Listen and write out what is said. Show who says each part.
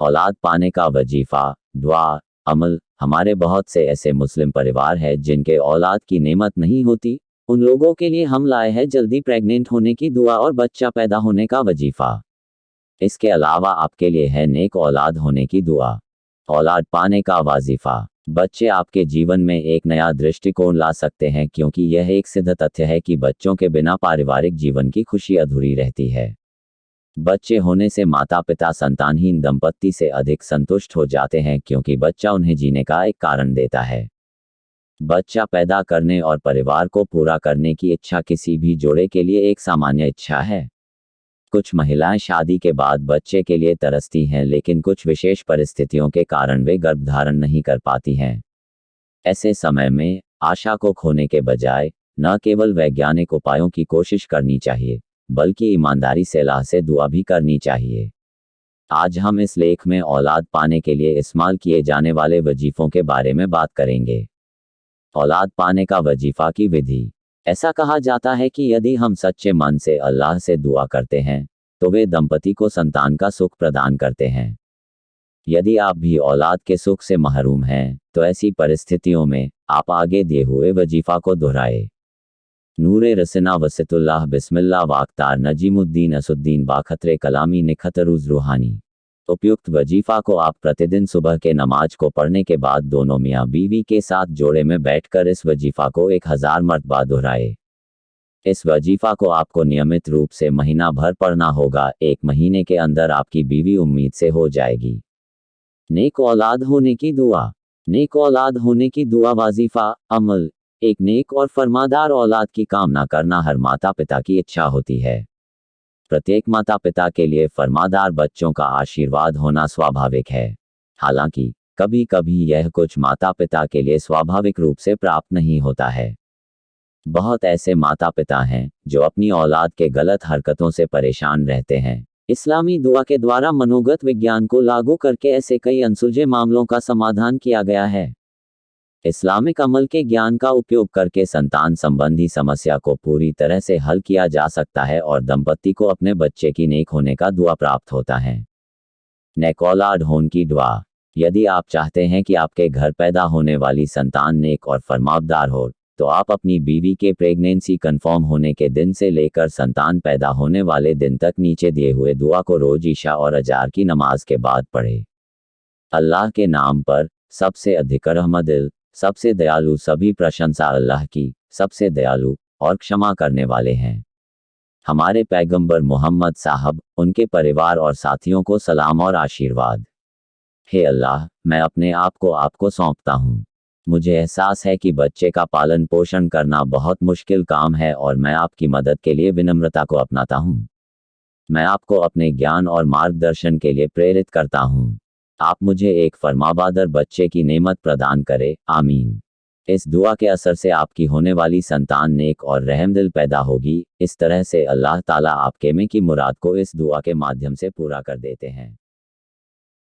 Speaker 1: औलाद पाने का वजीफा, दुआ, अमल। हमारे बहुत से ऐसे मुस्लिम परिवार हैं जिनके औलाद की नेमत नहीं होती। उन लोगों के लिए हम लाए हैं जल्दी प्रेग्नेंट होने की दुआ और बच्चा पैदा होने का वजीफा। इसके अलावा आपके लिए है नेक औलाद होने की दुआ। औलाद पाने का वजीफा। बच्चे आपके जीवन में एक नया दृष्टिकोण ला सकते हैं, क्योंकि यह एक सिद्ध तथ्य है कि बच्चों के बिना पारिवारिक जीवन की खुशी अधूरी रहती है। बच्चे होने से माता पिता संतानहीन दंपत्ति से अधिक संतुष्ट हो जाते हैं, क्योंकि बच्चा उन्हें जीने का एक कारण देता है। बच्चा पैदा करने और परिवार को पूरा करने की इच्छा किसी भी जोड़े के लिए एक सामान्य इच्छा है। कुछ महिलाएं शादी के बाद बच्चे के लिए तरसती हैं, लेकिन कुछ विशेष परिस्थितियों के कारण वे गर्भधारण नहीं कर पाती हैं। ऐसे समय में आशा को खोने के बजाय न केवल वैज्ञानिक उपायों की कोशिश करनी चाहिए, बल्कि ईमानदारी से अल्लाह से दुआ भी करनी चाहिए। आज हम इस लेख में औलाद पाने के लिए इस्तेमाल किए जाने वाले वजीफों के बारे में बात करेंगे। औलाद पाने का वजीफा की विधि। ऐसा कहा जाता है कि यदि हम सच्चे मन से अल्लाह से दुआ करते हैं, तो वे दंपति को संतान का सुख प्रदान करते हैं। यदि आप भी औलाद के सुख से महरूम हैं, तो ऐसी परिस्थितियों में आप आगे दिए हुए वजीफा को दोहराए। नूरे रसना वसितुल्लाह बिस्मिल्लाह वाक्तार नजीमुद्दीन असुद्दीन बाखतरे कलामी निखतरूज रूहानी। उपयुक्त वजीफा को आप प्रतिदिन सुबह के नमाज को पढ़ने के बाद दोनों मियाँ बीवी के साथ जोड़े में बैठकर इस वजीफा को 1000 मरतबा दोहराए। इस वजीफा को आपको नियमित रूप से महीना भर पढ़ना होगा। 1 महीने के अंदर आपकी बीवी उम्मीद से हो जाएगी। नेक औलाद होने की दुआ। नेक औलाद होने की दुआ वजीफा, अमल। एक नेक और फरमादार औलाद की कामना करना हर माता पिता की इच्छा होती है। प्रत्येक माता पिता के लिए फरमादार बच्चों का आशीर्वाद होना स्वाभाविक है। हालांकि कभी कभी यह कुछ माता पिता के लिए स्वाभाविक रूप से प्राप्त नहीं होता है। बहुत ऐसे माता पिता हैं जो अपनी औलाद के गलत हरकतों से परेशान रहते हैं। इस्लामी दुआ के द्वारा मनोगत विज्ञान को लागू करके ऐसे कई अनसुलझे मामलों का समाधान किया गया है। इस्लामिक अमल के ज्ञान का उपयोग करके संतान संबंधी समस्या को पूरी तरह से हल किया जा सकता है और दंपति को अपने बच्चे की नेक होने का दुआ प्राप्त होता है। नेक औलाद होने की दुआ। यदि आप चाहते हैं कि आपके घर पैदा होने वाली संतान नेक और फरमाबरदार हो, तो आप अपनी बीवी के प्रेगनेंसी कंफर्म होने के दिन से लेकर संतान पैदा होने वाले दिन तक नीचे दिए हुए दुआ को रोज ईशा और अजार की नमाज के बाद पढ़ें। अल्लाह के नाम पर, सबसे अधिक रहमदिल, सबसे दयालु। सभी प्रशंसा अल्लाह की, सबसे दयालु और क्षमा करने वाले हैं। हमारे पैगंबर मोहम्मद साहब, उनके परिवार और साथियों को सलाम और आशीर्वाद। हे अल्लाह, मैं अपने आप को आपको सौंपता हूँ। मुझे एहसास है कि बच्चे का पालन पोषण करना बहुत मुश्किल काम है और मैं आपकी मदद के लिए विनम्रता को अपनाता हूँ। मैं आपको अपने ज्ञान और मार्गदर्शन के लिए प्रेरित करता हूँ। आप मुझे एक फरमाबरदार बच्चे की नेमत प्रदान करें, आमीन। इस दुआ के असर से आपकी होने वाली संतान नेक और रहमदिल पैदा होगी। इस तरह से अल्लाह ताला आपके में की मुराद को इस दुआ के माध्यम से पूरा कर देते हैं।